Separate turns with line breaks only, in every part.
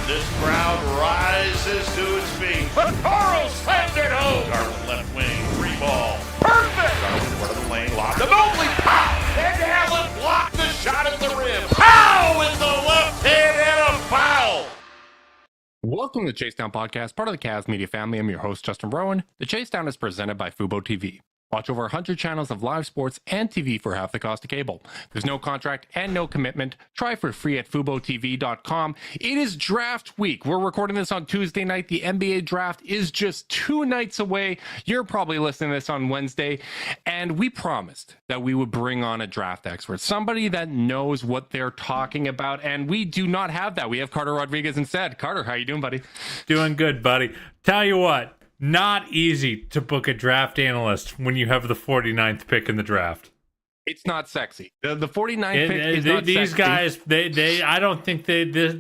This crowd rises to its feet. Carl slammed it home. Garland left wing, free ball. Perfect! Garland in front of the lane, locked the Mobley. Pow! And Allen blocked the shot at the rim. Pow! With the left hand and a foul.
Welcome to the Chase Down Podcast, part of the Cavs media family. I'm your host, Justin Rowan. The Chase Down is presented by Fubo TV. Watch over 100 channels of live sports and TV for half the cost of cable. There's no contract and no commitment. Try for free at FuboTV.com. It is draft week. We're recording this on Tuesday night. The NBA draft is just 2 nights away. You're probably listening to this on Wednesday. And we promised that we would bring on a draft expert, somebody that knows what they're talking about. And we do not have that. We have Carter Rodriguez instead. Carter, how you doing, buddy?
Doing good, buddy. Tell you what. Not easy to book a draft analyst when you have the 49th pick in the draft.
It's not sexy. The 49th pick is not
these
sexy.
Guys, they I don't think there's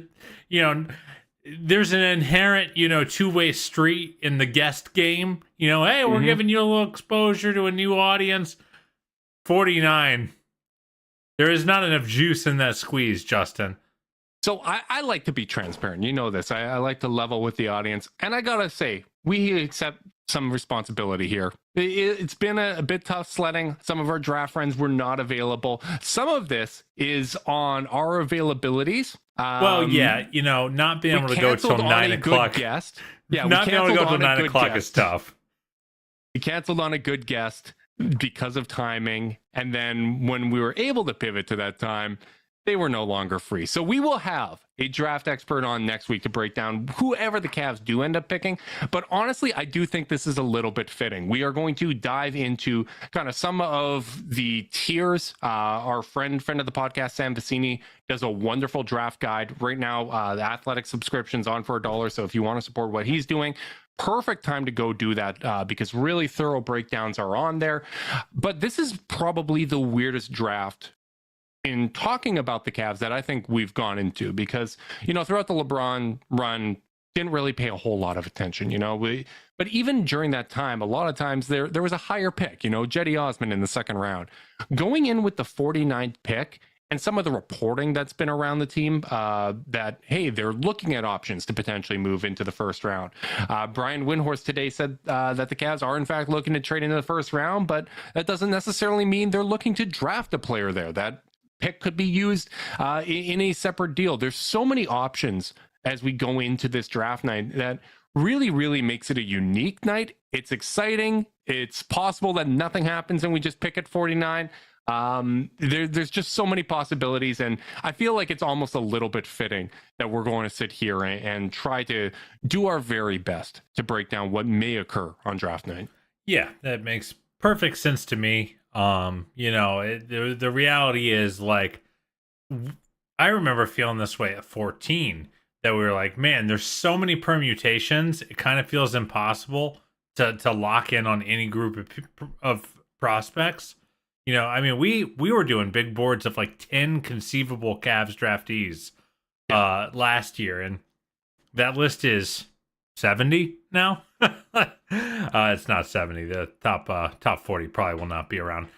an inherent, two-way street in the guest game. Hey, we're giving you a little exposure to a new audience. 49. There is not enough juice in that squeeze, Justin.
So I like to be transparent. You know this. I like to level with the audience. And I got to say, we accept some responsibility here. It's been a bit tough sledding. Some of our draft friends were not available. Some of this is on our availabilities.
Not being able to go till 9 o'clock.
Yeah,
not being able to go till 9 o'clock is tough.
We canceled on a good guest because of timing. And then when we were able to pivot to that time, they were no longer free. So we will have a draft expert on next week to break down whoever the Cavs do end up picking. But honestly, I do think this is a little bit fitting. We are going to dive into kind of some of the tiers. Our friend of the podcast, Sam Vicini, does a wonderful draft guide. Right now, the Athletic subscription's on for $1. So if you want to support what he's doing, perfect time to go do that because really thorough breakdowns are on there. But this is probably the weirdest draft in talking about the Cavs that I think we've gone into because, throughout the LeBron run, didn't really pay a whole lot of attention, but even during that time, a lot of times there was a higher pick, Jetty Osman in the second round. Going in with the 49th pick and some of the reporting that's been around the team that, hey, they're looking at options to potentially move into the first round. Brian Windhorst today said that the Cavs are in fact looking to trade into the first round, but that doesn't necessarily mean they're looking to draft a player there. That pick could be used in a separate deal. There's so many options as we go into this draft night that really, really makes it a unique night. It's exciting. It's possible that nothing happens and we just pick at 49. There's just so many possibilities, and I feel like it's almost a little bit fitting that we're going to sit here and try to do our very best to break down what may occur on draft night.
Yeah, that makes perfect sense to me. The reality is, like, I remember feeling this way at 14, that we were like, man, there's so many permutations. It kind of feels impossible to lock in on any group of prospects. We were doing big boards of like 10 conceivable Cavs draftees last year, and that list is 70 now. It's not 70. The top 40 probably will not be around,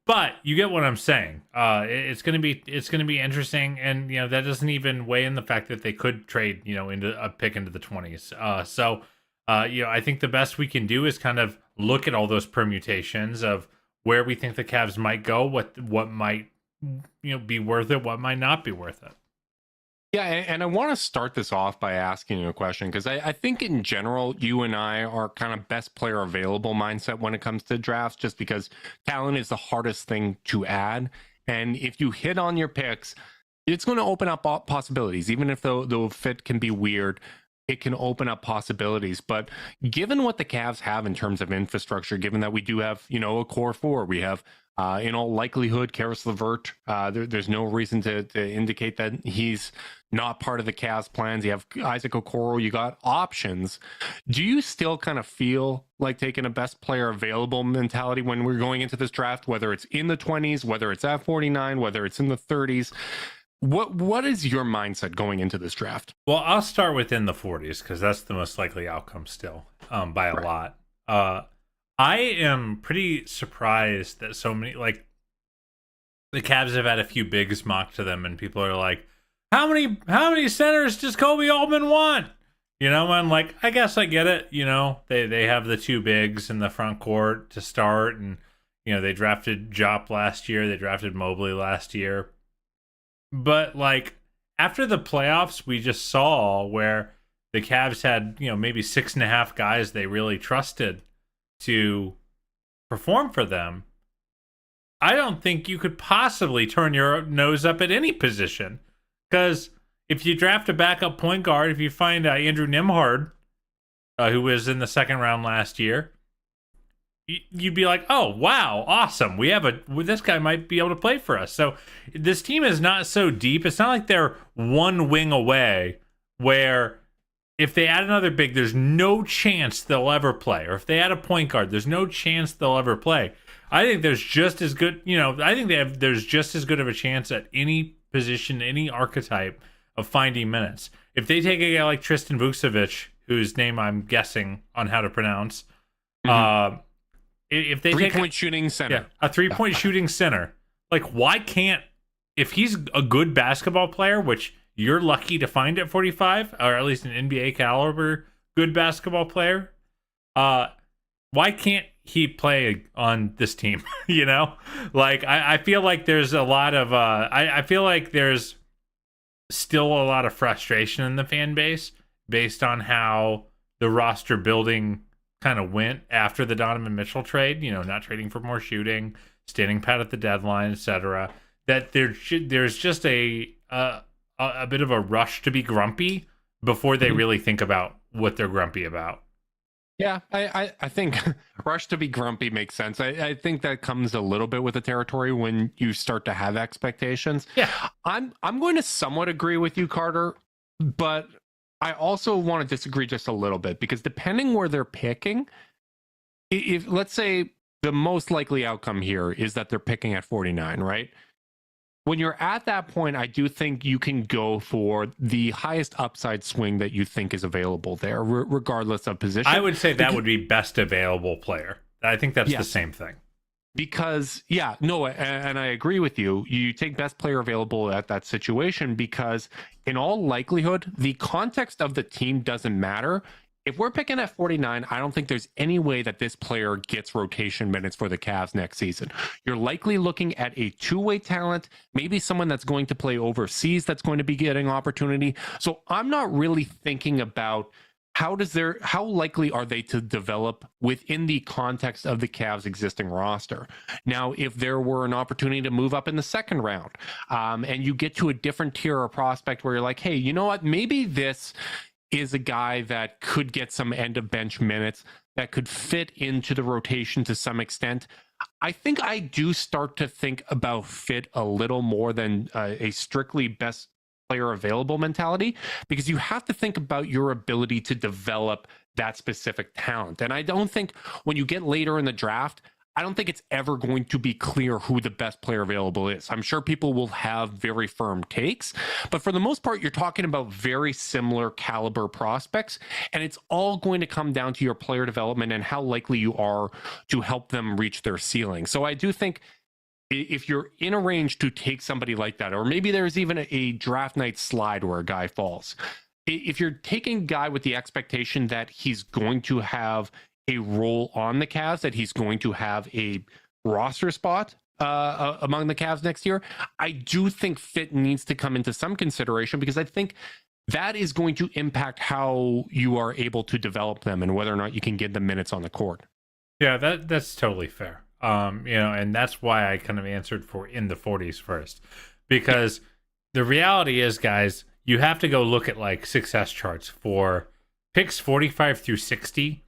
but you get what I'm saying. It's gonna be interesting, and that doesn't even weigh in the fact that they could trade into a pick into the 20s. I think the best we can do is kind of look at all those permutations of where we think the Cavs might go, what might be worth it, what might not be worth it.
Yeah, and I want to start this off by asking you a question, because I think in general, you and I are kind of best player available mindset when it comes to drafts, just because talent is the hardest thing to add. And if you hit on your picks, it's going to open up possibilities. Even if the fit can be weird, it can open up possibilities. But given what the Cavs have in terms of infrastructure, given that we do have, a core four, we have in all likelihood, Karis Levert. There's no reason to indicate that he's not part of the Cavs plans. You have Isaac Okoro. You got options. Do you still kind of feel like taking a best player available mentality when we're going into this draft, whether it's in the 20s, whether it's at 49, whether it's in the 30s? What is your mindset going into this draft?
Well, I'll start within the 40s because that's the most likely outcome still, by a lot. I am pretty surprised that so many, like, the Cavs have had a few bigs mocked to them, and people are like, how many centers does Kobe Altman want? You know, I'm like, I guess I get it. You know, they have the two bigs in the front court to start, and you know they drafted Jop last year, they drafted Mobley last year, but like after the playoffs, we just saw where the Cavs had maybe 6.5 guys they really trusted to perform for them. I don't think you could possibly turn your nose up at any position. Because if you draft a backup point guard, if you find Andrew Nembhard, who was in the second round last year, you'd be like, oh, wow, awesome. This guy might be able to play for us. So this team is not so deep. It's not like they're one wing away where if they add another big, there's no chance they'll ever play. Or if they add a point guard, there's no chance they'll ever play. I think there's just as good, there's just as good of a chance at any position, any archetype of finding minutes. If they take a guy like Tristan Vukcevic, whose name I'm guessing on how to pronounce, if they take
three-point shooting center,
a 3-point shooting center, like why can't, if he's a good basketball player, which you're lucky to find at 45, or at least an NBA caliber good basketball player, why can't he play on this team? Like I feel like there's a lot of I feel like there's still a lot of frustration in the fan base based on how the roster building kind of went after the Donovan Mitchell trade, not trading for more shooting, standing pat at the deadline, etc. That there's just a bit of a rush to be grumpy before they really think about what they're grumpy about.
Yeah, I think rush to be grumpy makes sense. I think that comes a little bit with the territory when you start to have expectations.
Yeah.
I'm going to somewhat agree with you, Carter, but I also want to disagree just a little bit because depending where they're picking, if let's say the most likely outcome here is that they're picking at 49, right? When you're at that point, I do think you can go for the highest upside swing that you think is available there, regardless of position.
I would say that would be best available player. I think that's the same thing.
Because, and I agree with you. You take best player available at that situation because in all likelihood, the context of the team doesn't matter. If we're picking at 49, I don't think there's any way that this player gets rotation minutes for the Cavs next season. You're likely looking at a two-way talent, maybe someone that's going to play overseas that's going to be getting opportunity. So I'm not really thinking about how likely are they to develop within the context of the Cavs' existing roster. Now, if there were an opportunity to move up in the second round, and you get to a different tier of prospect where you're like, hey, you know what, maybe this is a guy that could get some end of bench minutes that could fit into the rotation to some extent. I think I do start to think about fit a little more than a strictly best player available mentality, because you have to think about your ability to develop that specific talent. And I don't think when you get later in the draft, I don't think it's ever going to be clear who the best player available is. I'm sure people will have very firm takes, but for the most part, you're talking about very similar caliber prospects, and it's all going to come down to your player development and how likely you are to help them reach their ceiling. So I do think if you're in a range to take somebody like that, or maybe there's even a draft night slide where a guy falls, if you're taking a guy with the expectation that he's going to have a role on the Cavs, that he's going to have a roster spot among the Cavs next year, I do think fit needs to come into some consideration, because I think that is going to impact how you are able to develop them and whether or not you can get the minutes on the court.
Yeah, that's totally fair. And that's why I kind of answered for in the 40s first, because the reality is, guys, you have to go look at like success charts for picks 45 through 60.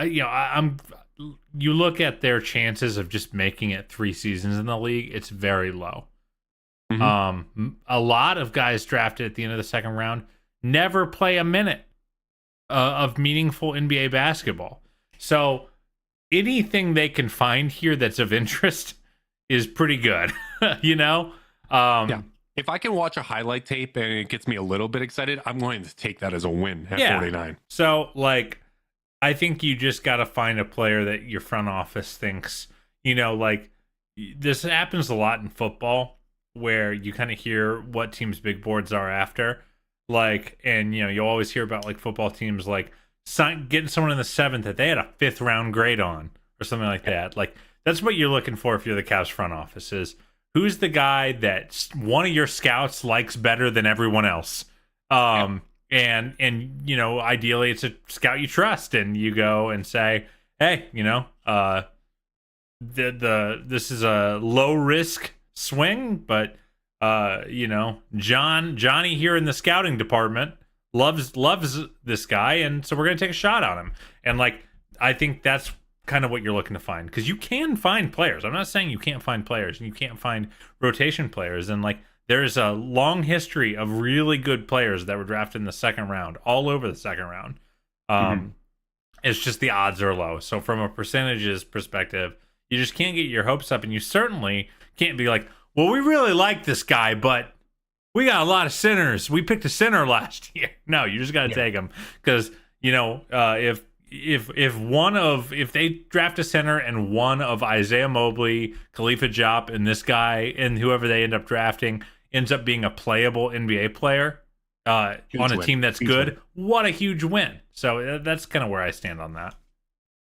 You look at their chances of just making it 3 seasons in the league, it's very low. Mm-hmm. A lot of guys drafted at the end of the second round never play a minute of meaningful NBA basketball. So anything they can find here that's of interest is pretty good,
Yeah. If I can watch a highlight tape and it gets me a little bit excited, I'm going to take that as a win at 49.
So, I think you just got to find a player that your front office thinks, this happens a lot in football. where you kind of hear what teams' big boards are after. Like, and you'll always hear about like football teams like getting someone in the 7th that they had a 5th round grade on or something like that. Like, that's what you're looking for if you're the Cavs front office, is who's the guy that one of your scouts likes better than everyone else. And ideally it's a scout you trust, and you go and say, hey, this is a low risk swing, but Johnny here in the scouting department loves this guy, and so we're gonna take a shot on him. And like, I think that's kind of what you're looking to find, because you can find players. I'm not saying you can't find players and you can't find rotation players, and like, there's a long history of really good players that were drafted in the 2nd round, all over the 2nd round. It's just the odds are low. So from a percentages perspective, you just can't get your hopes up, and you certainly can't be like, well, we really like this guy, but we got a lot of centers. We picked a center last year. No, you just got to take him, because if they draft a center and one of Isaiah Mobley, Khalifa Diop, and this guy, and whoever they end up drafting ends up being a playable NBA player on a team that's good, what a huge win. So that's kind of where I stand on that.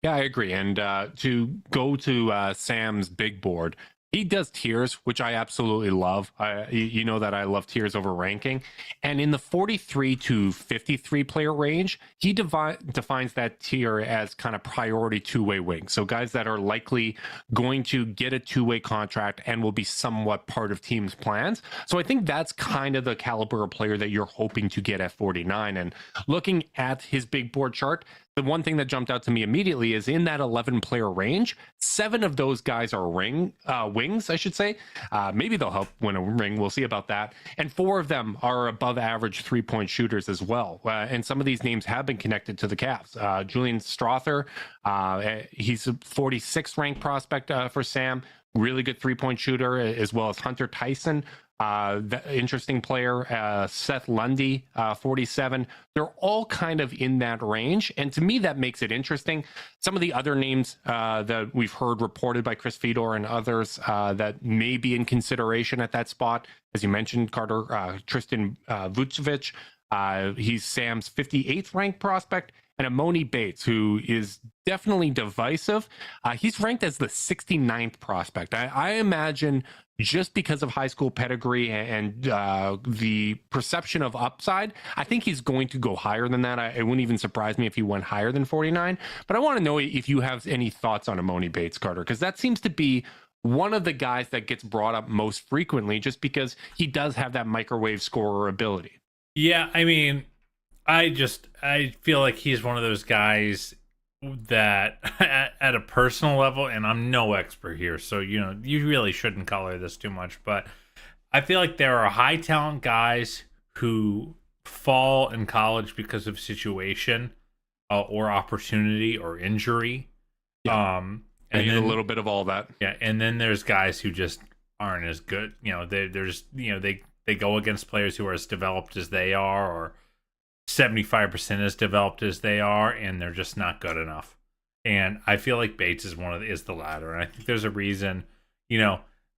Yeah, I agree. And to go to Sam's big board, he does tiers, which I absolutely love. You know that I love tiers over ranking. And in the 43 to 53 player range, he defines that tier as kind of priority two-way wings. So guys that are likely going to get a two-way contract and will be somewhat part of teams' plans. So I think that's kind of the caliber of player that you're hoping to get at 49. And looking at his big board chart, the one thing that jumped out to me immediately is in that 11 player range, 7 of those guys are wings, I should say. Maybe they'll help win a ring. We'll see about that. And 4 of them are above average 3-point shooters as well. And some of these names have been connected to the Cavs. Julian Strother, he's a 46th ranked prospect for Sam. Really good 3-point shooter, as well as Hunter Tyson. Interesting player, Seth Lundy, 47. They're all kind of in that range. And to me, that makes it interesting. Some of the other names that we've heard reported by Chris Fedor and others that may be in consideration at that spot, as you mentioned, Carter, Tristan Vucevic. He's Sam's 58th ranked prospect. And Amoni Bates, who is definitely divisive. He's ranked as the 69th prospect. I imagine just because of high school pedigree and the perception of upside, I think he's going to go higher than that. It wouldn't even surprise me if he went higher than 49. But I want to know if you have any thoughts on Amoni Bates, Carter, because that seems to be one of the guys that gets brought up most frequently just because he does have that microwave scorer ability.
Yeah, I mean, I feel like he's one of those guys that at a personal level, and I'm no expert here, so you really shouldn't color this too much, but I feel like there are high talent guys who fall in college because of situation or opportunity or injury.
Yeah. And then a little bit of all that.
Yeah, and then there's guys who just aren't as good. They're just they go against players who are as developed as they are, or 75% as developed as they are, and they're just not good enough. And I feel like Bates is is the latter. And I think there's a reason,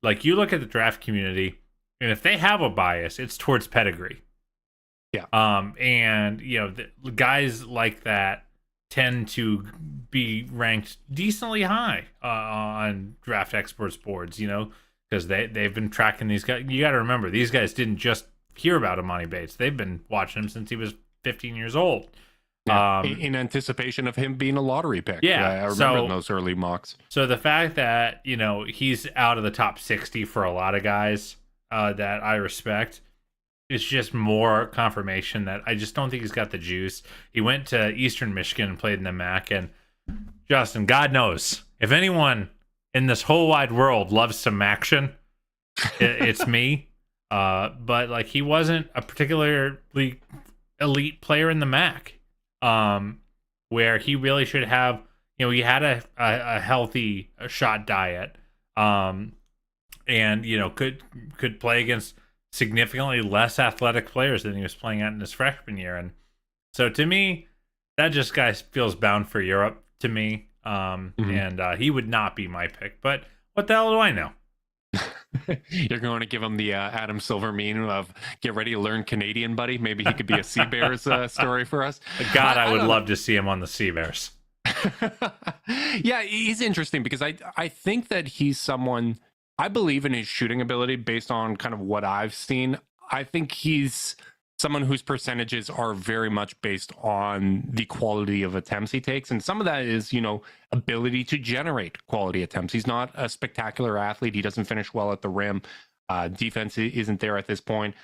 like you look at the draft community, and if they have a bias, it's towards pedigree.
Yeah.
And the guys like that tend to be ranked decently high on draft experts boards, because they've been tracking these guys. You got to remember, these guys didn't just hear about Amoni Bates. They've been watching him since he was 15 years old.
Yeah, in anticipation of him being a lottery pick.
Yeah,
I remember those early mocks.
So the fact that, he's out of the top 60 for a lot of guys that I respect, it's just more confirmation that I just don't think he's got the juice. He went to Eastern Michigan and played in the MAC, and Justin, God knows, if anyone in this whole wide world loves some action, it's me. But like, he wasn't a particularly elite player in the MAC, where he really should have. He had a healthy shot diet, and could play against significantly less athletic players than he was playing at in his freshman year. And so to me, that just guy feels bound for Europe to me. And he would not be my pick. But what the hell do I know?
You're going to give him the Adam Silver meme of get ready to learn Canadian, buddy. Maybe he could be a Sea Bears story for us.
God, I would love to see him on the Sea Bears.
Yeah, he's interesting because I think that he's someone, I believe in his shooting ability based on kind of what I've seen. I think he's someone whose percentages are very much based on the quality of attempts he takes. And some of that is, ability to generate quality attempts. He's not a spectacular athlete. He doesn't finish well at the rim. Defense isn't there at this point.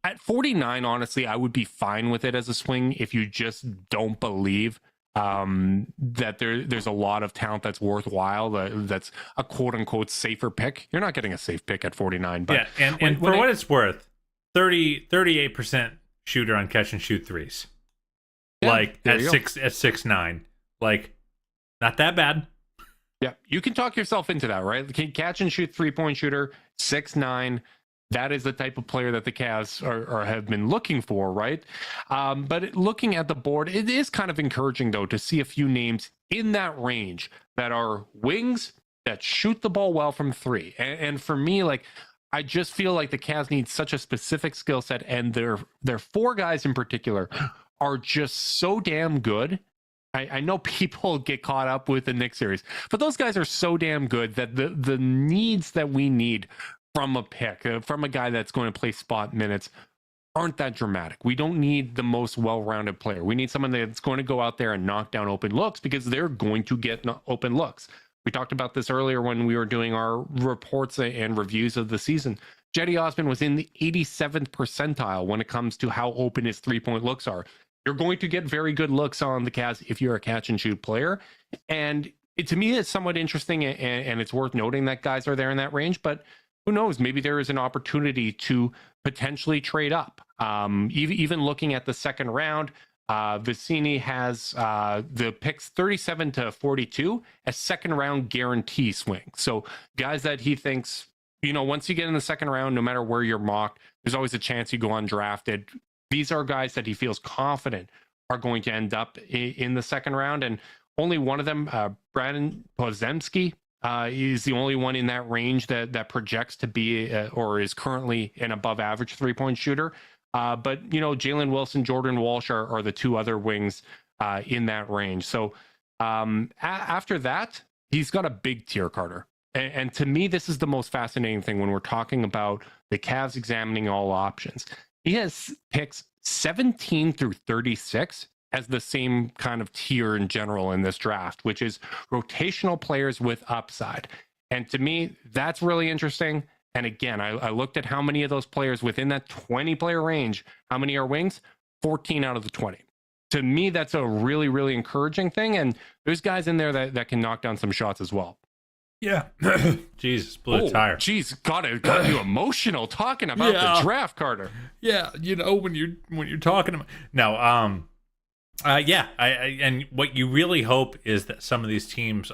At 49, honestly, I would be fine with it as a swing if you just don't believe that there's a lot of talent that's worthwhile, that's a quote-unquote safer pick. You're not getting a safe pick at 49. But
yeah, and for what it's worth, 38% shooter on catch and shoot threes.
Yeah,
like at 6'9". Like, not that bad.
Yeah, you can talk yourself into that, right? Catch and shoot 3-point shooter, 6'9". That is the type of player that the Cavs are have been looking for, right? But looking at the board, it is kind of encouraging, though, to see a few names in that range that are wings that shoot the ball well from three. And for me, like, I just feel like the Cavs need such a specific skill set, and their four guys in particular are just so damn good. I know people get caught up with the Knicks series, but those guys are so damn good that the needs that we need from a pick, from a guy that's going to play spot minutes, aren't that dramatic. We don't need the most well-rounded player. We need someone that's going to go out there and knock down open looks, because they're going to get open looks. We talked about this earlier when we were doing our reports and reviews of the season. Jetty Osman was in the 87th percentile when it comes to how open his three-point looks are. You're going to get very good looks on the Cavs if you're a catch-and-shoot player. And to me, it's somewhat interesting, and it's worth noting that guys are there in that range, but who knows? Maybe there is an opportunity to potentially trade up. Even looking at the second round, Vicini has the picks 37 to 42 as second round guarantee swing. So guys that he thinks, once you get in the second round, no matter where you're mocked, there's always a chance you go undrafted. These are guys that he feels confident are going to end up in the second round. And only one of them, Brandon Podziemski, is the only one in that range that projects to be or is currently an above average 3-point shooter. But Jalen Wilson, Jordan Walsh are the two other wings in that range. So after that, he's got a big tier, Carter. And to me, this is the most fascinating thing when we're talking about the Cavs examining all options. He has picks 17 through 36 as the same kind of tier in general in this draft, which is rotational players with upside. And to me, that's really interesting. And again, I looked at how many of those players within that 20-player range, how many are wings? 14 out of the 20. To me, that's a really, really encouraging thing. And there's guys in there that can knock down some shots as well.
Yeah. Jesus, blew a tire.
Jeez, got you emotional talking about the draft, Carter.
Yeah, when you're talking about and what you really hope is that some of these teams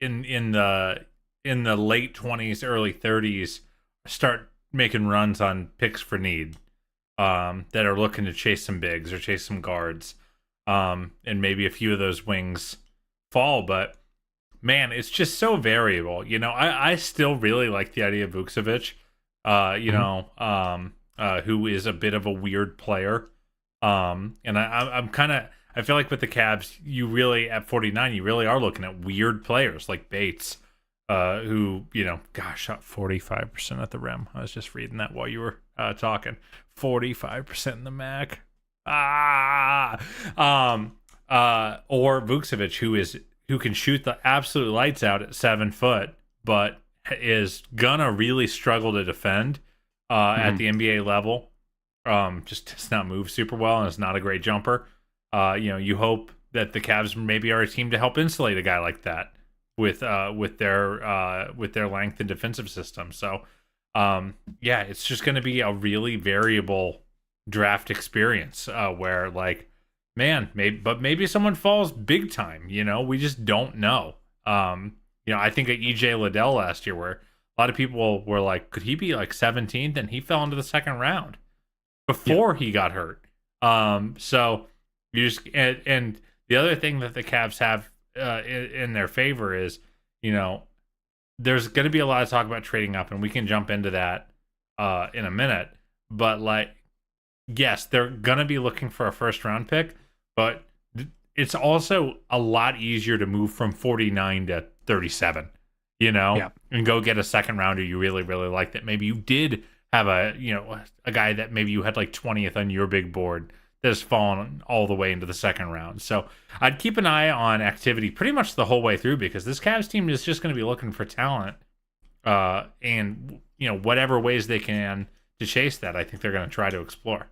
in the late 20s, early 30s start making runs on picks for need that are looking to chase some bigs or chase some guards, and maybe a few of those wings fall. But man, it's just so variable. I still really like the idea of Vucevic, who is a bit of a weird player. And I feel like with the Cavs, you really, at 49, you really are looking at weird players like Bates, who, shot 45% at the rim. I was just reading that while you were talking. 45% in the MAC. Or Vucevic, who can shoot the absolute lights out at 7 foot, but is gonna really struggle to defend at the NBA level. Just does not move super well and is not a great jumper. You hope that the Cavs maybe are a team to help insulate a guy like that with their length and defensive system. So it's just going to be a really variable draft experience where maybe someone falls big time. We just don't know. I think at EJ Liddell last year, where a lot of people were like, could he be like 17th? And he fell into the second round before he got hurt. So you just and the other thing that the Cavs have in their favor is, there's going to be a lot of talk about trading up, and we can jump into that in a minute. But like, yes, they're going to be looking for a first round pick, but it's also a lot easier to move from 49 to 37, you know,
Yeah.
and go get a second rounder you really, really like that maybe you did have a guy that maybe you had like 20th on your big board that has fallen all the way into the second round. So I'd keep an eye on activity pretty much the whole way through, because this Cavs team is just going to be looking for talent, and whatever ways they can to chase that, I think they're going to try to explore.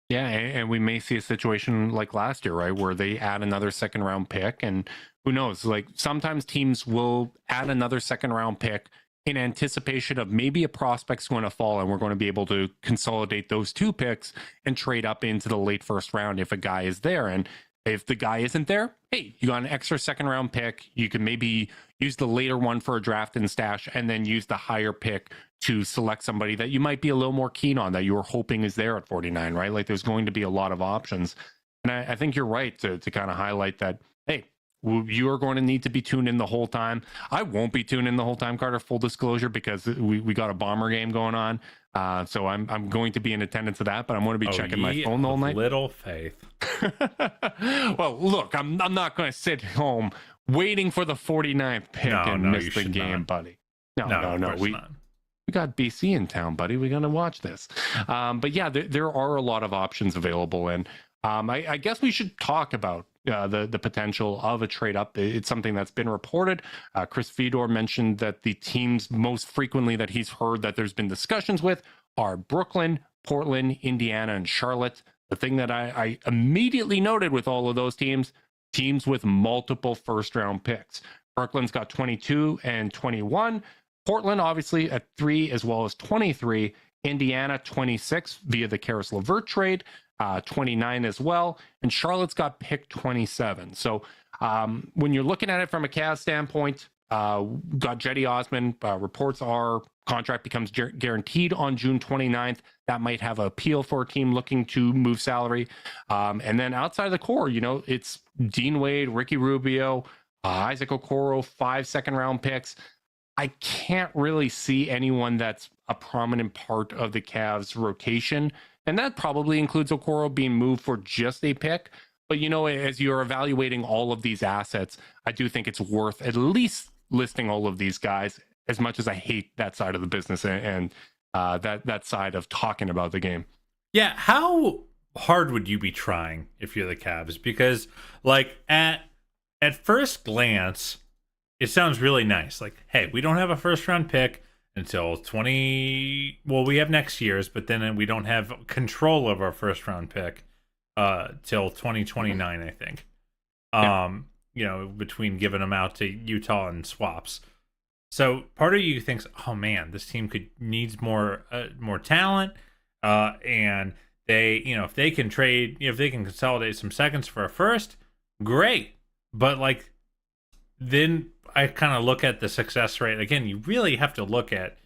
Yeah, and we may see a situation like last year, right, where they add another second round pick, and who knows? Like sometimes teams will add another second round pick in anticipation of maybe a prospect's going to fall, and we're going to be able to consolidate those two picks and trade up into the late first round if a guy is there. And if the guy isn't there, hey, you got an extra second round pick. You can maybe use the later one for a draft and stash, and then use the higher pick to select somebody that you might be a little more keen on, that you were hoping is there at 49, right? Like there's going to be a lot of options. And I think you're right to kind of highlight that, hey, you are going to need to be tuned in the whole time. I won't be tuned in the whole time, Carter, full disclosure, because we got a Bomber game going on. So I'm going to be in attendance of that, but I'm going to be checking my phone all night.
Little faith.
Well, look, I'm not going to sit home waiting for the 49th pick and miss the game, buddy. No. We got BC in town, buddy. We got to watch this. But yeah, there are a lot of options available. And I guess we should talk about the potential of a trade up. It's something that's been reported. Chris Fedor mentioned that the teams most frequently that he's heard that there's been discussions with are Brooklyn, Portland, Indiana, and Charlotte. The thing that I immediately noted with all of those teams with multiple first round picks. Brooklyn's got 22 and 21. Portland, obviously, at 3 as well as 23. Indiana, 26 via the Karis Levert trade, 29 as well. And Charlotte's got pick 27. So when you're looking at it from a Cavs standpoint, got Jetty Osman. Reports are contract becomes guaranteed on June 29th. That might have an appeal for a team looking to move salary. And then outside of the core, it's Dean Wade, Ricky Rubio, Isaac Okoro, 5 second-round picks. I can't really see anyone that's a prominent part of the Cavs rotation. And that probably includes Okoro being moved for just a pick. But, as you're evaluating all of these assets, I do think it's worth at least listing all of these guys, as much as I hate that side of the business and that side of talking about the game.
Yeah, how hard would you be trying if you're the Cavs? Because, like, at first glance, it sounds really nice. Like, hey, we don't have a first round pick until we have next year's, but then we don't have control of our first round pick till 2029, I think. Between giving them out to Utah and swaps. So part of you thinks, oh man, this team needs more talent, and they, if they can trade, if they can consolidate some seconds for a first, great. But like, then I kind of look at the success rate. Again, you really have to look at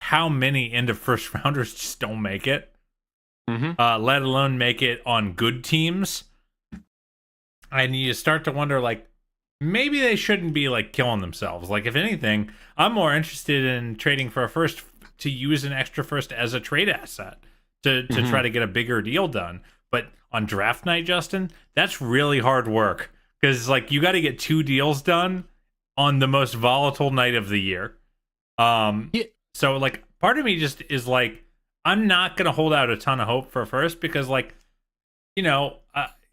how many end of first rounders just don't make it, let alone make it on good teams. And you start to wonder, like, maybe they shouldn't be like killing themselves. Like, if anything, I'm more interested in trading for a first to use an extra first as a trade asset to try to get a bigger deal done. But on draft night, Justin, that's really hard work, because like you got to get 2 deals done on the most volatile night of the year. So like part of me just is like, I'm not going to hold out a ton of hope for first, because like,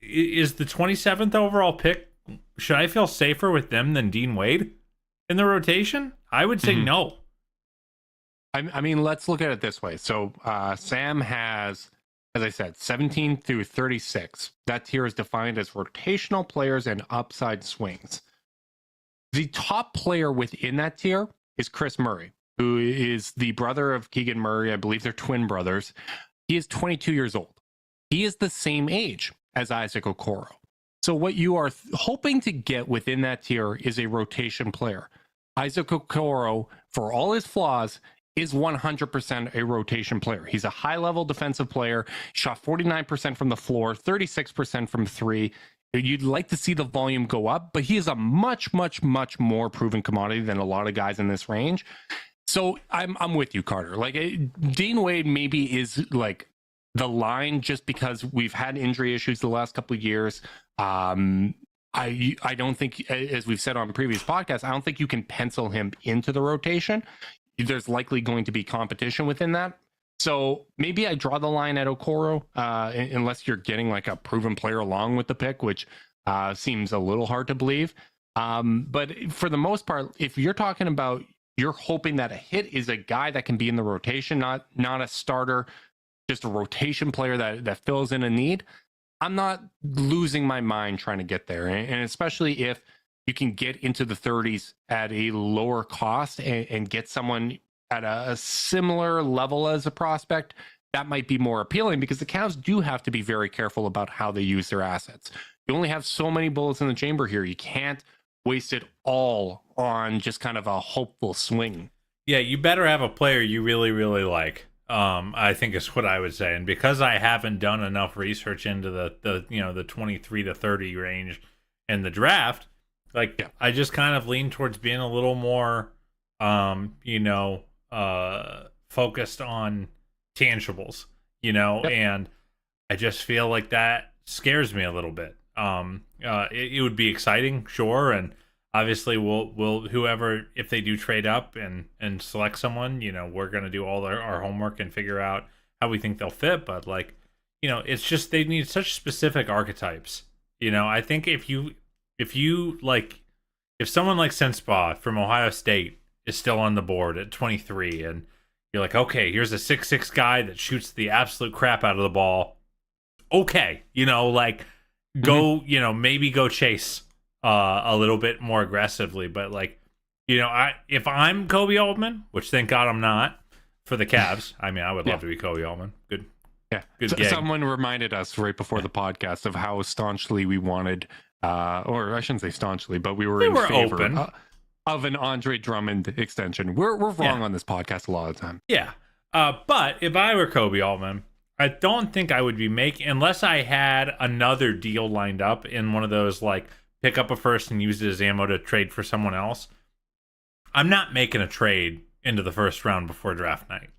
is the 27th overall pick, should I feel safer with them than Dean Wade in the rotation? I would say no.
I mean, let's look at it this way. So Sam has, as I said, 17 through 36. That tier is defined as rotational players and upside swings. The top player within that tier is Chris Murray, who is the brother of Keegan Murray. I believe they're twin brothers. He is 22 years old. He is the same age as Isaac Okoro. So what you are hoping to get within that tier is a rotation player. Isaac Okoro, for all his flaws, is 100% a rotation player. He's a high-level defensive player, shot 49% from the floor, 36% from 3, You'd like to see the volume go up, but he is a much, much, much more proven commodity than a lot of guys in this range. So I'm with you, Carter. Like Dean Wade maybe is like the line just because we've had injury issues the last couple of years. I don't think, as we've said on previous podcasts, I don't think you can pencil him into the rotation. There's likely going to be competition within that. So maybe I draw the line at Okoro, unless you're getting like a proven player along with the pick, which seems a little hard to believe. But for the most part, if you're talking about you're hoping that a hit is a guy that can be in the rotation, not a starter, just a rotation player that fills in a need, I'm not losing my mind trying to get there. And especially if you can get into the 30s at a lower cost and get someone at a similar level as a prospect, that might be more appealing, because the Cavs do have to be very careful about how they use their assets. You only have so many bullets in the chamber here. You can't waste it all on just kind of a hopeful swing.
Yeah, you better have a player you really, really like. I think is what I would say. And because I haven't done enough research into the 23 to 30 range in the draft, I just kind of lean towards being a little more focused on tangibles, and I just feel like that scares me a little bit. It would be exciting, sure, and obviously we'll whoever, if they do trade up and select someone, we're going to do all our homework and figure out how we think they'll fit. But it's just they need such specific archetypes. I think if someone like Senspot from Ohio State is still on the board at 23, and you're like, okay, here's a 6'6" guy that shoots the absolute crap out of the ball. Okay, go, maybe go chase a little bit more aggressively. But if I'm Kobe Altman, which thank God I'm not for the Cavs, I mean, I would love to be Kobe Altman. Good.
Yeah.
Good gig.
Someone reminded us right before the podcast of how staunchly we wanted, or I shouldn't say staunchly, but we were in favor
open.
Of an Andre Drummond extension. We're wrong on this podcast a lot of the time.
Yeah. But if I were Kobe Altman, I don't think I would be making, unless I had another deal lined up in one of those, pick up a first and use it as ammo to trade for someone else. I'm not making a trade into the first round before draft night,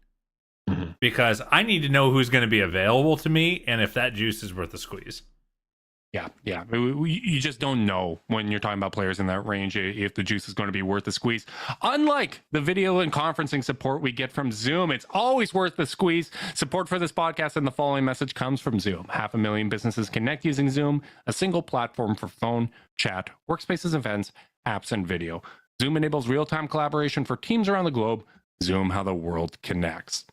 because I need to know who's going to be available to me and if that juice is worth a squeeze.
Yeah. You just don't know when you're talking about players in that range if the juice is going to be worth the squeeze. Unlike the video and conferencing support we get from Zoom, it's always worth the squeeze. Support for this podcast and the following message comes from Zoom. 500,000 businesses connect using Zoom, a single platform for phone, chat, workspaces, events, apps, and video. Zoom enables real-time collaboration for teams around the globe. Zoom, how the world connects.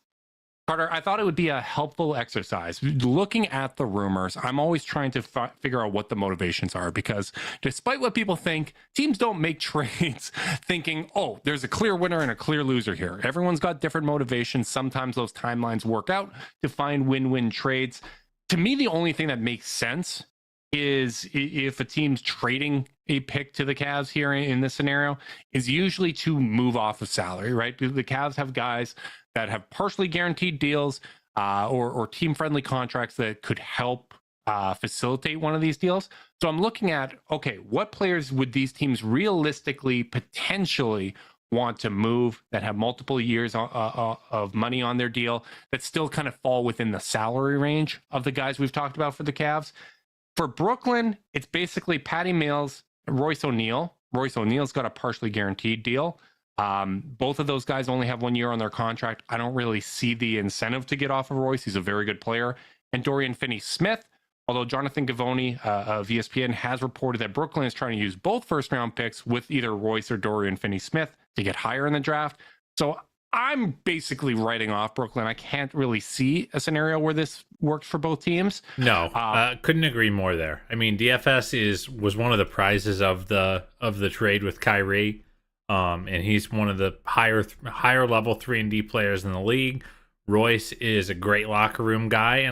Carter, I thought it would be a helpful exercise. Looking at the rumors, I'm always trying to figure out what the motivations are, because despite what people think, teams don't make trades thinking, oh, there's a clear winner and a clear loser here. Everyone's got different motivations. Sometimes those timelines work out to find win-win trades. To me, the only thing that makes sense is if a team's trading a pick to the Cavs here in this scenario is usually to move off of salary, right? The Cavs have guys that have partially guaranteed deals or team-friendly contracts that could help facilitate one of these deals. So I'm looking at, okay, what players would these teams realistically, potentially want to move that have multiple years of money on their deal that still kind of fall within the salary range of the guys we've talked about for the Cavs? For Brooklyn, it's basically Patty Mills, Royce O'Neal. Royce O'Neal's got a partially guaranteed deal. Both of those guys only have 1 year on their contract. I don't really see the incentive to get off of Royce. He's a very good player. And Dorian Finney-Smith, although Jonathan Givony of ESPN has reported that Brooklyn is trying to use both first-round picks with either Royce or Dorian Finney-Smith to get higher in the draft. So I'm basically writing off Brooklyn. I can't really see a scenario where this works for both teams.
No, couldn't agree more there. I mean, DFS was one of the prizes of the trade with Kyrie. And he's one of the higher level 3-and-D players in the league. Royce is a great locker room guy,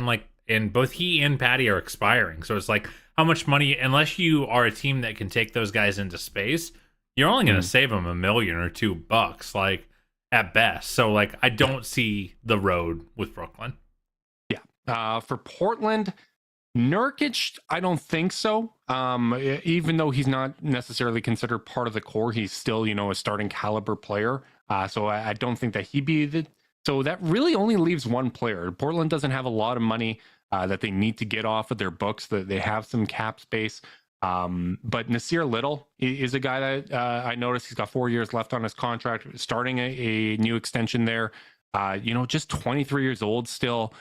and both he and Patty are expiring. So it's how much money, unless you are a team that can take those guys into space, you're only going to save them $1 million or $2, at best. So I don't see the road with Brooklyn.
Yeah. For Portland, Nurkic, I don't think so. Even though he's not necessarily considered part of the core, he's still, a starting caliber player. So I don't think that he'd be the. So that really only leaves one player. Portland doesn't have a lot of money that they need to get off of their books. That they have some cap space. But Nasir Little is a guy that I noticed he's got 4 years left on his contract, starting a new extension there. Just 23 years old still.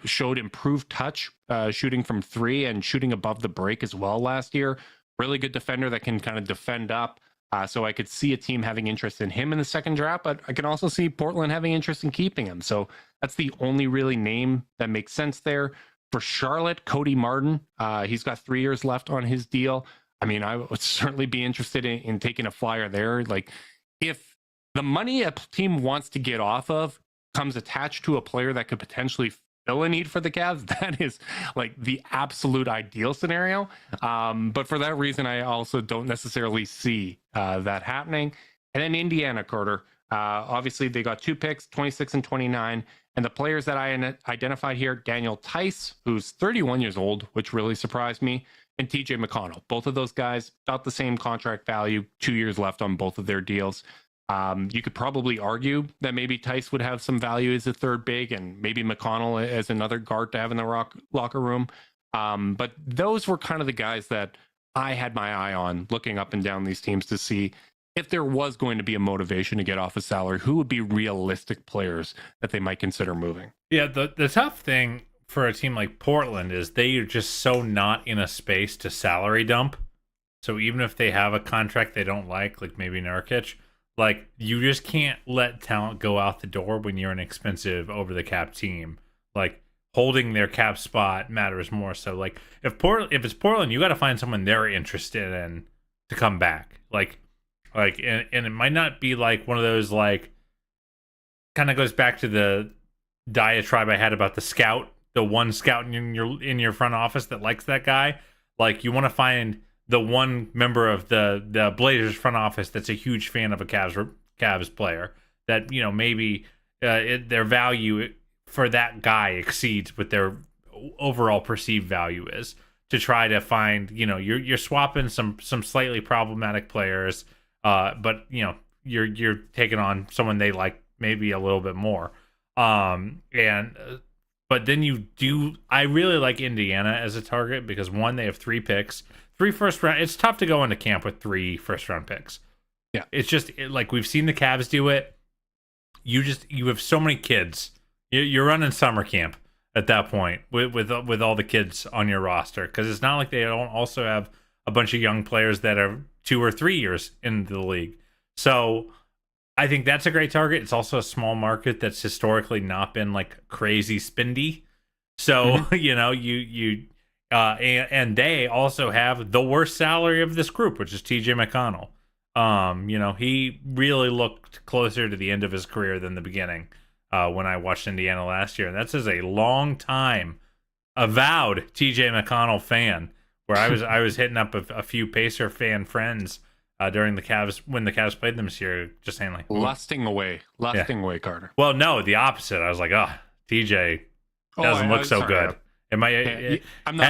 Showed improved touch, shooting from three and shooting above the break as well last year. Really good defender that can kind of defend up. So I could see a team having interest in him in the second draft, but I can also see Portland having interest in keeping him. So that's the only really name that makes sense there. For Charlotte, Cody Martin, he's got 3 years left on his deal. I mean, I would certainly be interested in taking a flyer there. Like, if the money a team wants to get off of comes attached to a player that could potentially fill a need for the Cavs, that is like the absolute ideal scenario. But for that reason, I also don't necessarily see that happening. And then Indiana, Carter. Obviously, they got 2 picks, 26 and 29. And the players that I identified here, Daniel Tice, who's 31 years old, which really surprised me, and TJ McConnell. Both of those guys got the same contract value, 2 years left on both of their deals. You could probably argue that maybe Tice would have some value as a third big and maybe McConnell as another guard to have in the locker room. But those were kind of the guys that I had my eye on looking up and down these teams to see if there was going to be a motivation to get off a salary, who would be realistic players that they might consider moving.
Yeah, the tough thing for a team like Portland is they are just so not in a space to salary dump. So even if they have a contract they don't like maybe Nurkic, like, you just can't let talent go out the door when you're an expensive over-the-cap team. Like, holding their cap spot matters more. So, like, if it's Portland, you got to find someone they're interested in to come back. And it might not be like one of those, like, kind of goes back to the diatribe I had about the one scout in your front office that likes that guy. Like, you want to find the one member of the Blazers front office that's a huge fan of a Cavs player that, maybe their value for that guy exceeds what their overall perceived value is, to try to find, you're swapping some slightly problematic players, but you're taking on someone they like maybe a little bit more. But then I really like Indiana as a target because, one, they have 3 picks. 3 first round. It's tough to go into camp with 3 first round picks.
Yeah,
it's just like we've seen the Cavs do it. You have so many kids. You're running summer camp at that point with all the kids on your roster, because it's not like they don't also have a bunch of young players that are 2 or 3 years into the league. So I think that's a great target. It's also a small market that's historically not been like crazy spendy. So and they also have the worst salary of this group, which is TJ McConnell. He really looked closer to the end of his career than the beginning when I watched Indiana last year. And that's as a long time avowed TJ McConnell fan, where I was hitting up a few Pacer fan friends during the Cavs, when the Cavs played them this year, just saying like,
lusting away, Carter.
Well, no, the opposite. I was like, TJ doesn't look so good.
I'm not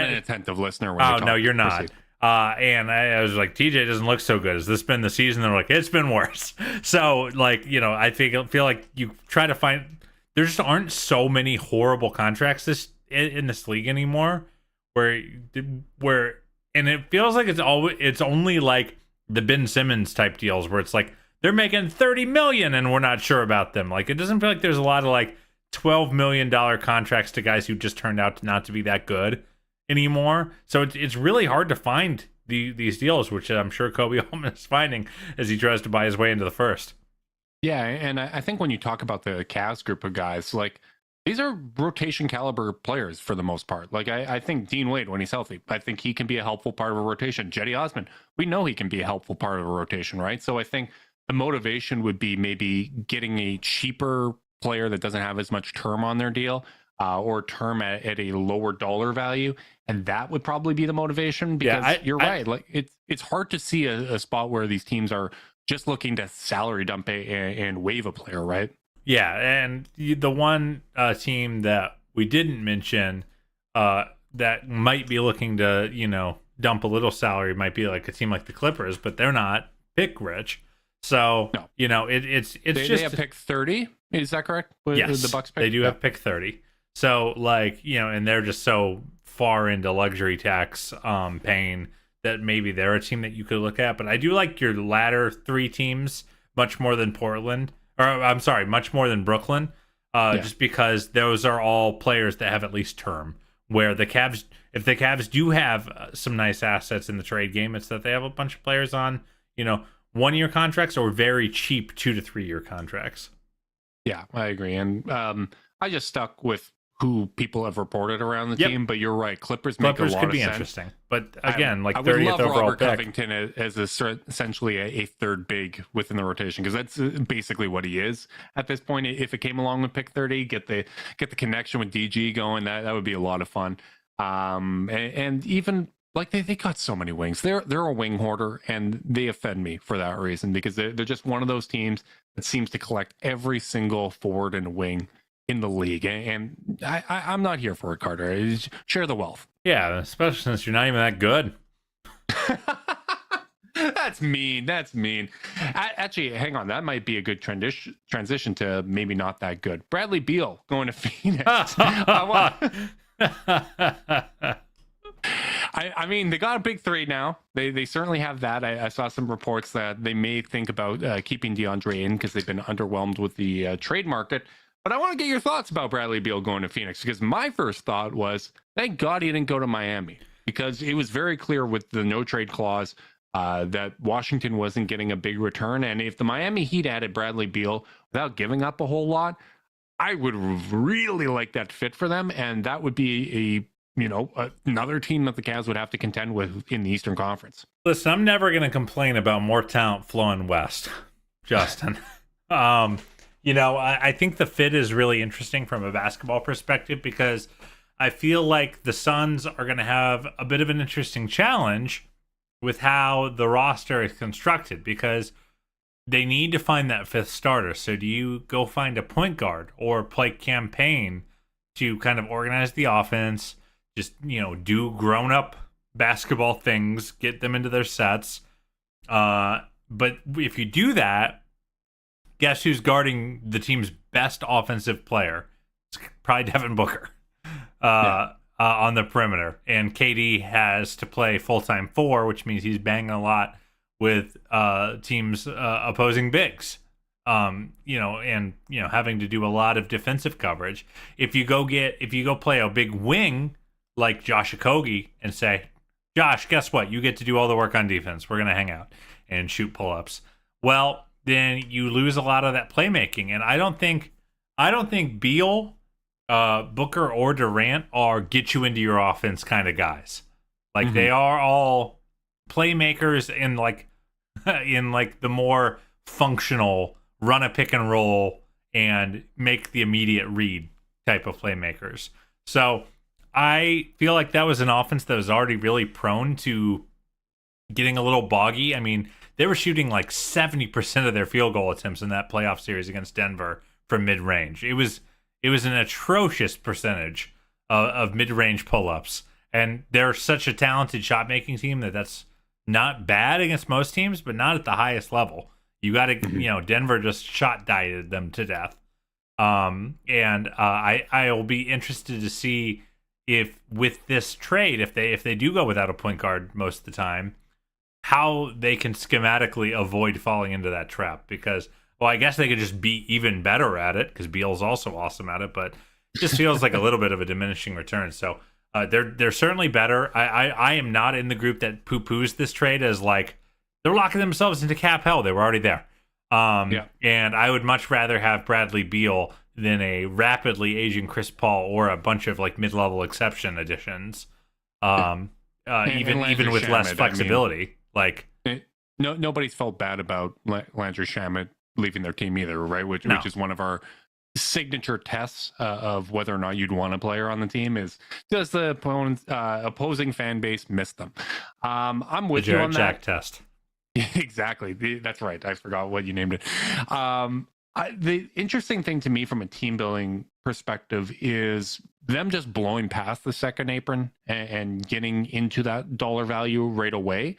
an attentive lister. When
no, you're not. And I was like, TJ doesn't look so good. Has this been the season? They're like, it's been worse. So, like, I feel like you try to find, there just aren't so many horrible contracts in this league anymore. Where, and it feels like it's only like the Ben Simmons type deals where it's like they're making $30 million and we're not sure about them. Like, it doesn't feel like there's a lot of like $12 million contracts to guys who just turned out not to be that good anymore. So it's really hard to find these deals, which I'm sure Kobe Altman is finding as he tries to buy his way into the first.
Yeah, and I think when you talk about the Cavs group of guys, like, these are rotation caliber players for the most part. Like, I think Dean Wade, when he's healthy, I think he can be a helpful part of a rotation. Jetty Osman, we know he can be a helpful part of a rotation, right? So I think the motivation would be maybe getting a cheaper player that doesn't have as much term on their deal, or term at a lower dollar value, and that would probably be the motivation. Because you're right, like it's hard to see a spot where these teams are just looking to salary dump and waive a player, right?
Yeah, and the one team that we didn't mention that might be looking to, dump a little salary might be like a team like the Clippers, but they're not pick rich. So,
No.
it's
They
just
have pick 30. Is that correct?
yes,
The Bucks pick?
they do have pick 30. So and they're just so far into luxury tax paying that maybe they're a team that you could look at. But I do like your latter three teams much more than Portland, or I'm sorry, much more than Brooklyn, just because those are all players that have at least term. Where the Cavs, if the Cavs do have some nice assets in the trade game, it's that they have a bunch of players on, 1-year contracts or very cheap 2 to 3 year contracts.
Yeah, I agree. And I just stuck with who people have reported around the team, but you're right. Clippers make a lot
could
of
be
sense.
interesting. But again,
I would
30th
love
overall
Robert
pick.
Covington as essentially a third big within the rotation, because that's basically what he is at this point. If it came along with pick 30, get the connection with DG going, that would be a lot of fun. And even they got so many wings. They're a wing hoarder, and they offend me for that reason, because they're just one of those teams that seems to collect every single forward and wing in the league, and I'm not here for it, Carter. Share the wealth.
Yeah, especially since you're not even that good.
That's mean. Actually, hang on. That might be a good transition to maybe not that good. Bradley Beal going to Phoenix. I mean, they got a big three now. They certainly have that. I saw some reports that they may think about keeping DeAndre in because they've been underwhelmed with the trade market. But I want to get your thoughts about Bradley Beal going to Phoenix, because my first thought was, thank God he didn't go to Miami, because it was very clear with the no trade clause that Washington wasn't getting a big return. And if the Miami Heat added Bradley Beal without giving up a whole lot, I would really like that fit for them. And that would be another team that the Cavs would have to contend with in the Eastern Conference.
Listen, I'm never going to complain about more talent flowing west, Justin. I think the fit is really interesting from a basketball perspective, because I feel like the Suns are going to have a bit of an interesting challenge with how the roster is constructed, because they need to find that fifth starter. So do you go find a point guard or play campaign to kind of organize the offense, just, do grown-up basketball things, get them into their sets? But if you do that, guess who's guarding the team's best offensive player? It's probably Devin Booker on the perimeter. And KD has to play full-time 4, which means he's banging a lot with teams opposing bigs. And having to do a lot of defensive coverage. If you go play a big wing like Josh Okogie and say, Josh, guess what? You get to do all the work on defense. We're going to hang out and shoot pull-ups. Well, then you lose a lot of that playmaking. And I don't think Beal, Booker, or Durant are get you into your offense kind of guys. They are all playmakers in the more functional run a pick and roll and make the immediate read type of playmakers. So I feel like that was an offense that was already really prone to getting a little boggy. I mean, they were shooting 70% of their field goal attempts in that playoff series against Denver from mid-range. It was an atrocious percentage of mid-range pull-ups. And they're such a talented shot-making team that's not bad against most teams, but not at the highest level. You got to, Denver just shot dieted them to death. And I will be interested to see if with this trade, if they do go without a point guard most of the time, how they can schematically avoid falling into that trap. Because, well, I guess they could just be even better at it, because Beal's also awesome at it, but it just feels like a little bit of a diminishing return. So they're certainly better. I am not in the group that poo-poos this trade as they're locking themselves into cap hell. They were already there. And I would much rather have Bradley Beal than a rapidly aging Chris Paul or a bunch of mid-level exception additions. Even with less flexibility.
Nobody's felt bad about Landry Shamet leaving their team either, right? Which is one of our signature tests of whether or not you'd want a player on the team is, does the opposing fan base miss them? I'm with you on that.
Jack test.
Exactly. That's right. I forgot what you named it. The interesting thing to me from a team building perspective is them just blowing past the second apron and getting into that dollar value right away.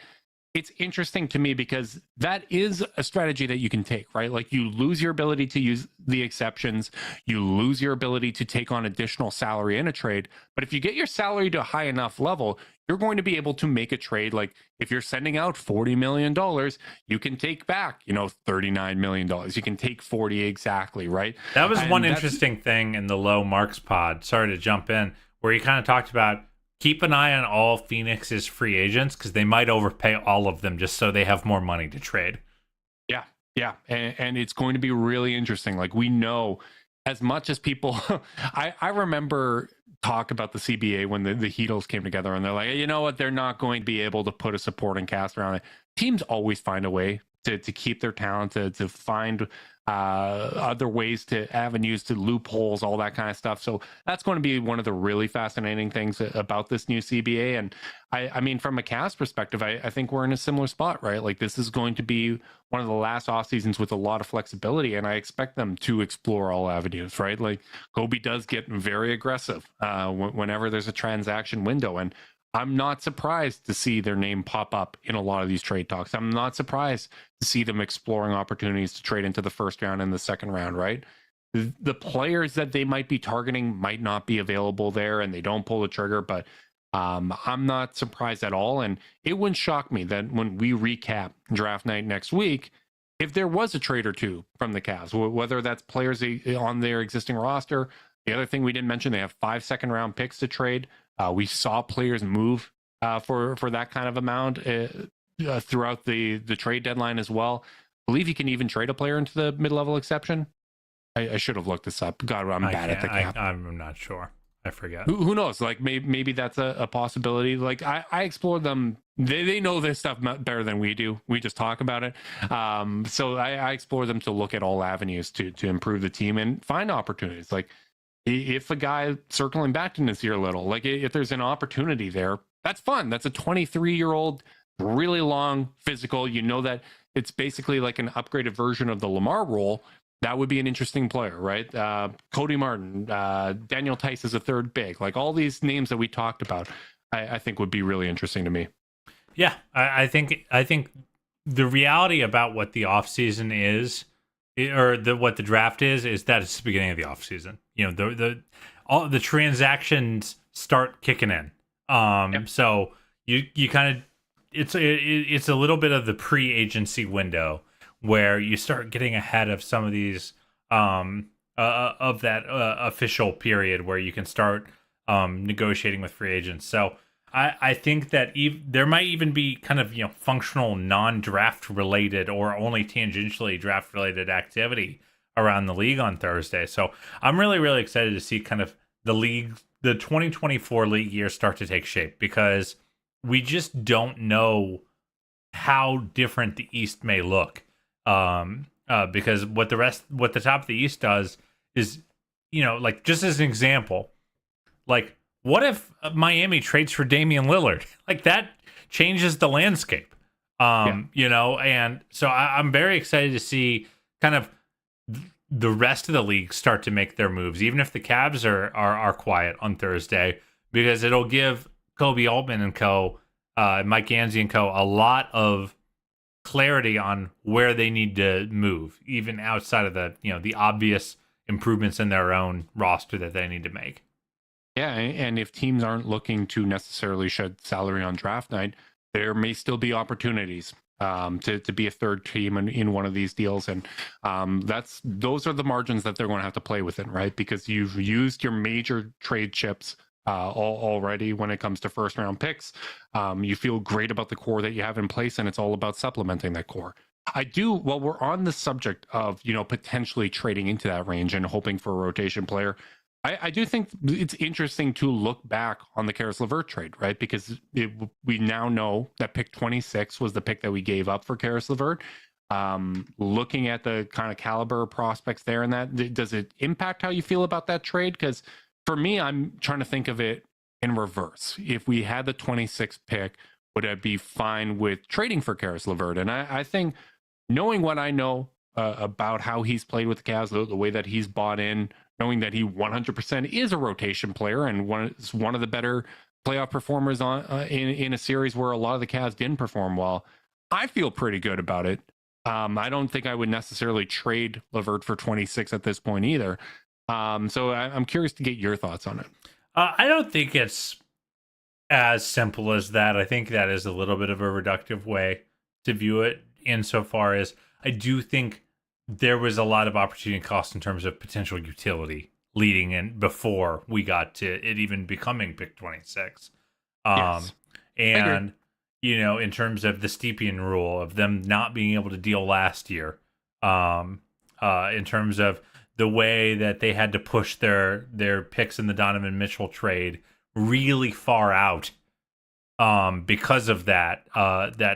It's interesting to me because that is a strategy that you can take, right? Like you lose your ability to use the exceptions, you lose your ability to take on additional salary in a trade. But if you get your salary to a high enough level, you're going to be able to make a trade. Like if you're sending out $40 million, you can take back, $39 million. You can take 40 exactly, right?
That was one interesting thing in the Low Marks pod. Sorry to jump in, where he kind of talked about keep an eye on all Phoenix's free agents because they might overpay all of them just so they have more money to trade.
Yeah. And it's going to be really interesting. Like we know as much as people, I remember talk about the CBA when the Heatles came together and they're like, you know what, they're not going to be able to put a supporting cast around it. Teams always find a way to keep their talent, to find other ways to avenues to loopholes, all that kind of stuff. So that's going to be one of the really fascinating things about this new CBA. And I mean, from a cast perspective, I think we're in a similar spot, right? Like this is going to be one of the last off seasons with a lot of flexibility, and I expect them to explore all avenues, right? Like Kobe does get very aggressive whenever there's a transaction window, and I'm not surprised to see their name pop up in a lot of these trade talks. I'm not surprised to see them exploring opportunities to trade into the first round and the second round, right? The players that they might be targeting might not be available there and they don't pull the trigger, but I'm not surprised at all. And it wouldn't shock me that when we recap draft night next week, if there was a trade or two from the Cavs, whether that's players on their existing roster. The other thing we didn't mention, they have 5 second-round picks to trade. We saw players move for that kind of amount throughout the trade deadline as well. I believe you can even trade a player into the mid-level exception. I should have looked this up. God, I'm bad at the cap.
I'm not sure. I forget.
Who knows? Like maybe that's a possibility. Like I explored them. They know this stuff better than we do. We just talk about it. So I explore them to look at all avenues to improve the team and find opportunities. Like if a guy circling back to Nasir Little, like if there's an opportunity there, that's fun. That's a 23-year-old, really long physical. You know that it's basically like an upgraded version of the Lamar role. That would be an interesting player, right? Cody Martin, Daniel Tice is a third big. Like all these names that we talked about, I think would be really interesting to me.
Yeah, I think the reality about what the offseason is, or what the draft is that it's the beginning of the offseason. You know, all the transactions start kicking in. Yep. So you kind of it's a little bit of the pre-agency window where you start getting ahead of some of these of that official period where you can start negotiating with free agents. So I think that there might even be kind of functional non-draft related or only tangentially draft related activity around the league on Thursday. So I'm really excited to see kind of the 2024 league year start to take shape, because we just don't know how different the East may look. Because what the top of the East does is, like just as an example, like what if Miami trades for Damian Lillard? Like that changes the landscape. And so I'm very excited to see kind of the rest of the league start to make their moves, even if the Cavs are quiet on Thursday, because it'll give Kobe Altman and co, Mike Gansey and co, a lot of clarity on where they need to move, even outside of the obvious improvements in their own roster that they need to make.
Yeah, and if teams aren't looking to necessarily shed salary on draft night, there may still be opportunities to be a third team in one of these deals, and those are the margins that they're going to have to play within, right? Because you've used your major trade chips already when it comes to first round picks. You feel great about the core that you have in place, and it's all about supplementing that core. While we're on the subject of potentially trading into that range and hoping for a rotation player, I do think it's interesting to look back on the Caris LeVert trade, right? Because we now know that pick 26 was the pick that we gave up for Caris LeVert. Looking at the kind of caliber of prospects there, and that, does it impact how you feel about that trade? Because for me, I'm trying to think of it in reverse. If we had the 26th pick, would I be fine with trading for Caris LeVert? And I think, knowing what I know about how he's played with the Cavs, the way that he's bought in, knowing that he 100% is a rotation player and one of the better playoff performers in a series where a lot of the Cavs didn't perform well. I feel pretty good about it. I don't think I would necessarily trade Levert for 26 at this point either. So I'm curious to get your thoughts on it.
I don't think it's as simple as that. I think that is a little bit of a reductive way to view it, insofar as I do think there was a lot of opportunity cost in terms of potential utility leading in before we got to it even becoming pick 26.
Yes.
And in terms of the Stepien rule of them not being able to deal last year, in terms of the way that they had to push their picks in the Donovan Mitchell trade really far out, because of that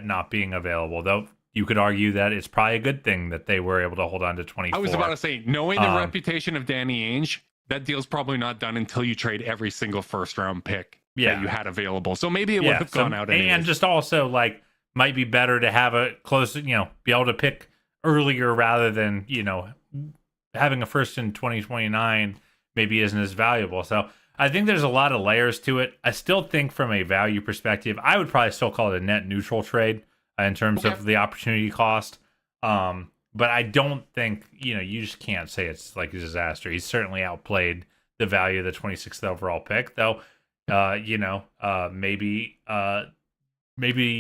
not being available. Though you could argue that it's probably a good thing that they were able to hold on to 24.
I was about to say, knowing the reputation of Danny Ainge, that deal's probably not done until you trade every single first round pick that you had available. So maybe it would have gone out anyways.
And just also might be better to have a close, be able to pick earlier rather than, having a first in 2029 maybe isn't as valuable. So I think there's a lot of layers to it. I still think from a value perspective, I would probably still call it a net neutral trade in terms of the opportunity cost. But I don't think, you just can't say it's like a disaster. He's certainly outplayed the value of the 26th overall pick, though. Maybe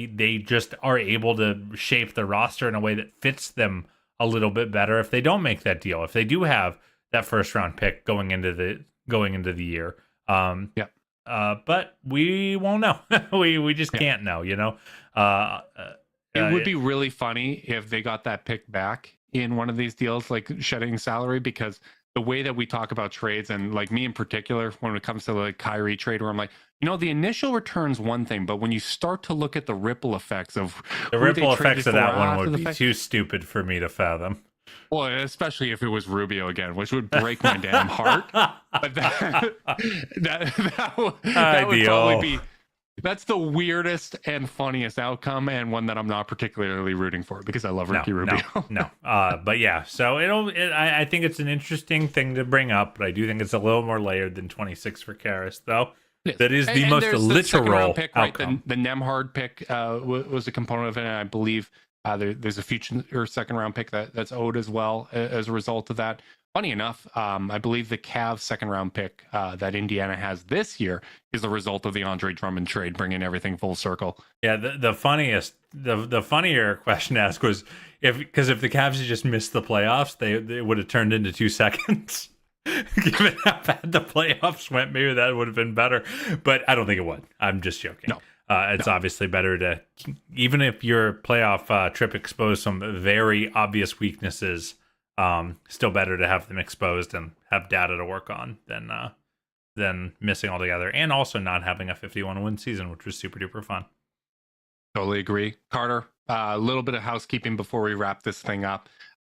they just are able to shape the roster in a way that fits them a little bit better if they don't make that deal. If they do have that first round pick going into the year. But we won't know. we just can't know,
It would be really funny if they got that pick back in one of these deals, like shedding salary, because the way that we talk about trades, and like me in particular, when it comes to like Kyrie trade, where I'm like, the initial return's one thing, but when you start to look at the ripple effects of
the ripple effects of that one would be too stupid for me to fathom.
Well, especially if it was Rubio again, which would break my damn heart. But that would probably be. That's the weirdest and funniest outcome, and one that I'm not particularly rooting for because I love Ricky Rubio.
No. But yeah, so I think it's an interesting thing to bring up, but I do think it's a little more layered than 26 for Karras, though. Yes. That is the most literal
pick,
outcome.
Right? The Nemhard pick was a component of it, and I believe there's a future second round pick that's owed as well as a result of that. Funny enough, I believe the Cavs second round pick that Indiana has this year is the result of the Andre Drummond trade, bringing everything full circle.
Yeah, the funnier question to ask was if the Cavs had just missed the playoffs, they would have turned into 2 seconds. Given how bad the playoffs went, maybe that would have been better, but I don't think it would. I'm just joking.
No.
It's obviously better to, even if your playoff trip exposed some very obvious weaknesses, still better to have them exposed and have data to work on than missing altogether, and also not having a 51-win season, which was super duper fun.
Totally agree. Carter, a little bit of housekeeping before we wrap this thing up.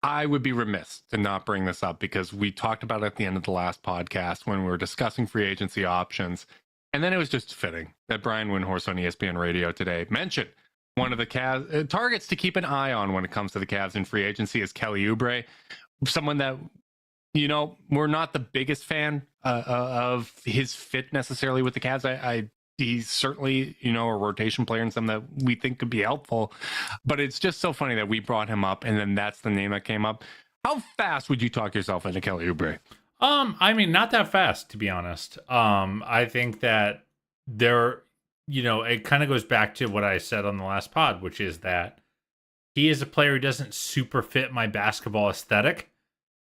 I would be remiss to not bring this up because we talked about it at the end of the last podcast when we were discussing free agency options. And then it was just fitting that Brian Windhorst on ESPN Radio today mentioned one of the Cavs targets to keep an eye on when it comes to the Cavs in free agency is Kelly Oubre, someone that, we're not the biggest fan of his fit necessarily with the Cavs. He's certainly, a rotation player and something that we think could be helpful. But it's just so funny that we brought him up and then that's the name that came up. How fast would you talk yourself into Kelly Oubre?
Not that fast, to be honest. I think that it kind of goes back to what I said on the last pod, which is that he is a player who doesn't super fit my basketball aesthetic.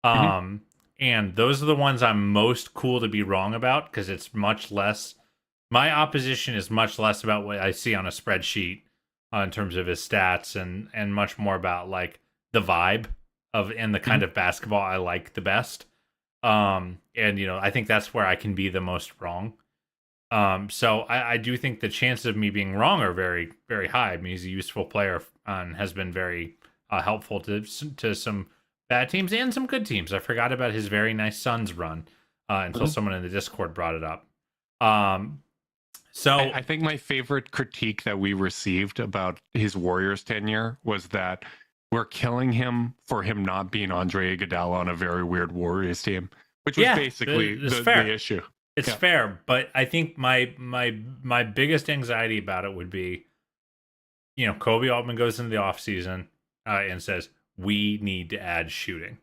And those are the ones I'm most cool to be wrong about, because it's much less. My opposition is much less about what I see on a spreadsheet in terms of his stats and much more about like the vibe and the kind of basketball I like the best. I think that's where I can be the most wrong. So I do think the chances of me being wrong are very, very high. I mean, he's a useful player and has been very helpful to some bad teams and some good teams. I forgot about his very nice Suns run until someone in the Discord brought it up. So
I think my favorite critique that we received about his Warriors tenure was that we're killing him for him not being Andre Iguodala on a very weird Warriors team, which was basically the issue.
It's fair, but I think my biggest anxiety about it would be, Kobe Altman goes into the offseason and says, we need to add shooting.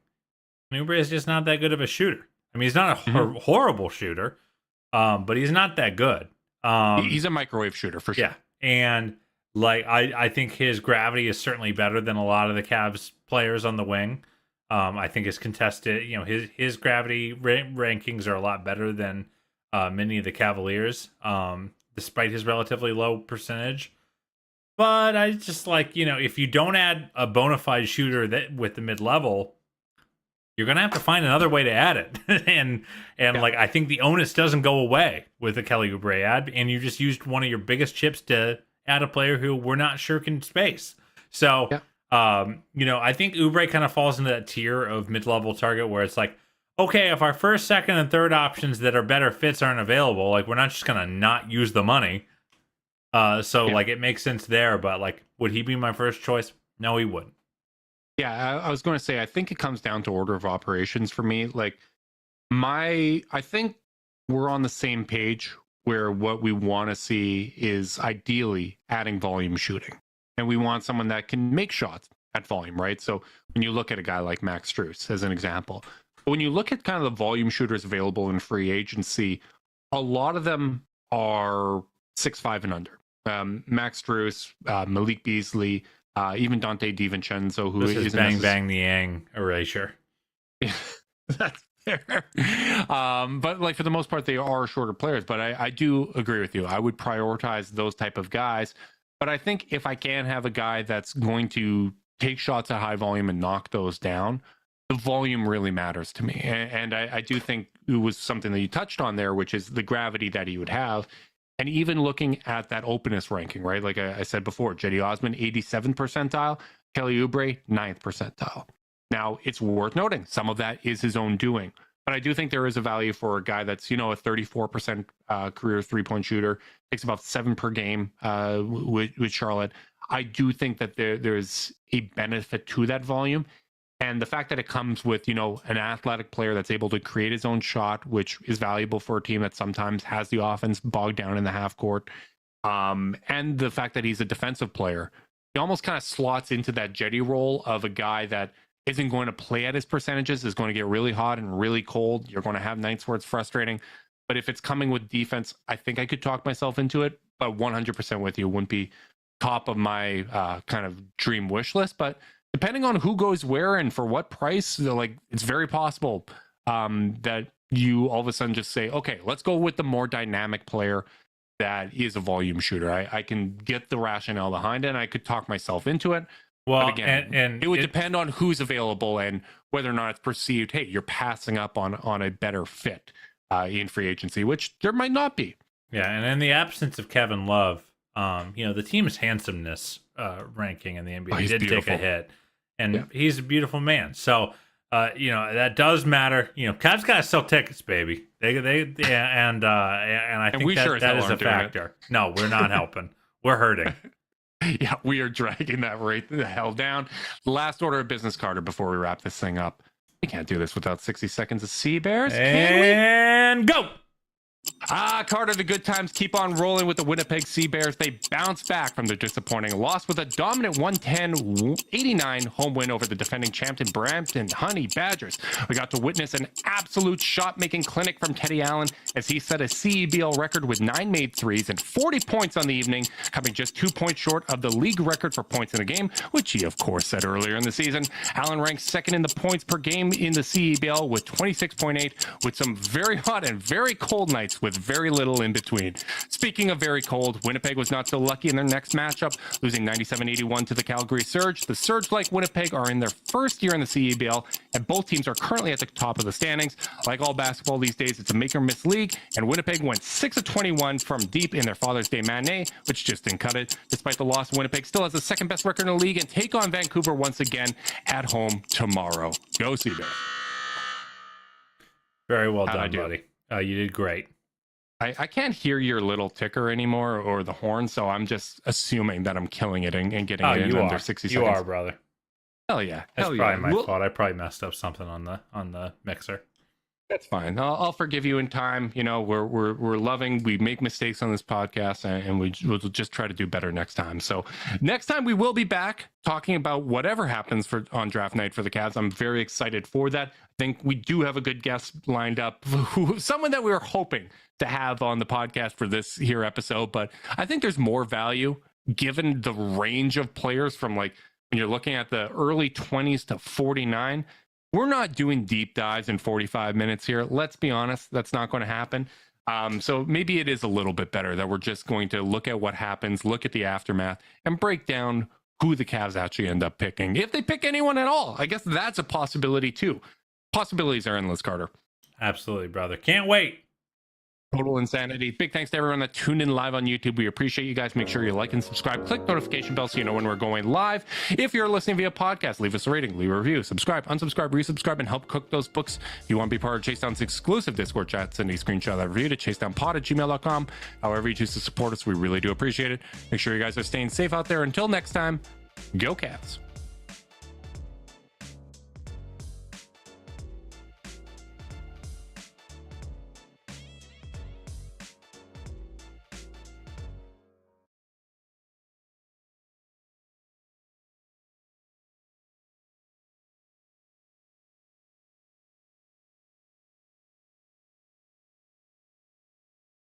Oubre is just not that good of a shooter. I mean, he's not a horrible shooter, but he's not that good.
He's a microwave shooter for sure.
Yeah, and I think his gravity is certainly better than a lot of the Cavs players on the wing. I think his contested, his gravity rankings are a lot better than many of the Cavaliers, despite his relatively low percentage. But I just if you don't add a bona fide shooter with the mid level, you're gonna have to find another way to add it. and I think the onus doesn't go away with the Kelly Oubre ad, and you just used one of your biggest chips to add a player who we're not sure can space. So, I think Oubre kind of falls into that tier of mid-level target where it's like, okay, if our first, second, and third options that are better fits aren't available, we're not just gonna not use the money. It makes sense there, but would he be my first choice? No, he wouldn't.
Yeah, I was going to say, I think it comes down to order of operations for me. I think we're on the same page where what we want to see is ideally adding volume shooting. And we want someone that can make shots at volume, right? So when you look at a guy like Max Strus as an example, when you look at kind of the volume shooters available in free agency, a lot of them are 6'5" and under. Max Strus, Malik Beasley, even Dante DiVincenzo, who
is bang bang the yang erasure.
That's fair. But for the most part, they are shorter players. But I do agree with you. I would prioritize those type of guys. But I think if I can have a guy that's going to take shots at high volume and knock those down, the volume really matters to me. And I do think it was something that you touched on there, which is the gravity that he would have. And even looking at that openness ranking, right? Like I said before, Cedi Osman, 87th percentile, Kelly Oubre, 9th percentile. Now, it's worth noting, some of that is his own doing. But I do think there is a value for a guy that's, a 34% career three-point shooter, takes about 7 per game with Charlotte. I do think that there's a benefit to that volume. And the fact that it comes with, an athletic player that's able to create his own shot, which is valuable for a team that sometimes has the offense bogged down in the half court. And the fact that he's a defensive player, he almost kind of slots into that Cedi role of a guy that isn't going to play at his percentages, is going to get really hot and really cold. You're going to have nights where it's frustrating. But if it's coming with defense, I think I could talk myself into it. But 100% with you, wouldn't be top of my kind of dream wish list. But depending on who goes where and for what price, it's very possible that you all of a sudden just say, okay, let's go with the more dynamic player that is a volume shooter. I can get the rationale behind it, and I could talk myself into it. Well, but again, and it would depend on who's available and whether or not it's perceived, hey, you're passing up on a better fit in free agency, which there might not be.
Yeah, and in the absence of Kevin Love, the team's handsomeness ranking in the NBA did take a hit. And he's a beautiful man. So, that does matter. Cavs got to sell tickets, baby. And I think that is a factor. No, we're not helping. We're hurting.
Yeah, we are dragging that rate the hell down. Last order of business, Carter, before we wrap this thing up. We can't do this without 60 seconds of Sea Bears, can we?
And go!
Carter, the good times keep on rolling with the Winnipeg Sea Bears. They bounce back from their disappointing loss with a dominant 110-89 home win over the defending champion Brampton Honey Badgers. We got to witness an absolute shot-making clinic from Teddy Allen as he set a CEBL record with 9 made threes and 40 points on the evening, coming just 2 points short of the league record for points in a game, which he, of course, set earlier in the season. Allen ranks second in the points per game in the CEBL with 26.8, with some very hot and very cold nights with very little in between. Speaking of very cold, Winnipeg was not so lucky in their next matchup, losing 97-81 to the Calgary Surge. The Surge, like Winnipeg, are in their first year in the CEBL, and both teams are currently at the top of the standings. Like all basketball these days, it's a make or miss league, and Winnipeg went 6 of 21 from deep in their Father's Day matinee, which just didn't cut it. Despite the loss, Winnipeg still has the second best record in the league and take on Vancouver once again at home tomorrow. Go Sea Bears.
Very well done, buddy. You did great.
I can't hear your little ticker anymore or the horn, so I'm just assuming that I'm killing it and getting it in under 60 seconds.
You are, brother.
Hell yeah.
That's
Hell
probably
yeah.
my fault. I probably messed up something on the mixer.
That's fine. I'll forgive you in time. You know, we're loving. We make mistakes on this podcast, and we'll just try to do better next time. So next time we will be back talking about whatever happens on draft night for the Cavs. I'm very excited for that. I think we do have a good guest lined up, someone that we were hoping to have on the podcast for this here episode. But I think there's more value given the range of players from, like, when you're looking at the early 20s to 49. We're not doing deep dives in 45 minutes here. Let's be honest, that's not going to happen. So maybe it is a little bit better that we're just going to look at what happens, look at the aftermath, and break down who the Cavs actually end up picking. If they pick anyone at all, I guess that's a possibility too. Possibilities are endless, Carter.
Absolutely, brother. Can't wait.
Total insanity. Big thanks to everyone that tuned in live on YouTube. We appreciate you guys. Make sure you like and subscribe. Click notification bell so you know when we're going live. If you're listening via podcast, leave us a rating, leave a review, subscribe, unsubscribe, resubscribe, and help cook those books. If you want to be part of Chasedown's exclusive Discord chat, send a screenshot of that review to chasedownpod@gmail.com. However you choose to support us, we really do appreciate it. Make sure you guys are staying safe out there. Until next time, go Cavs.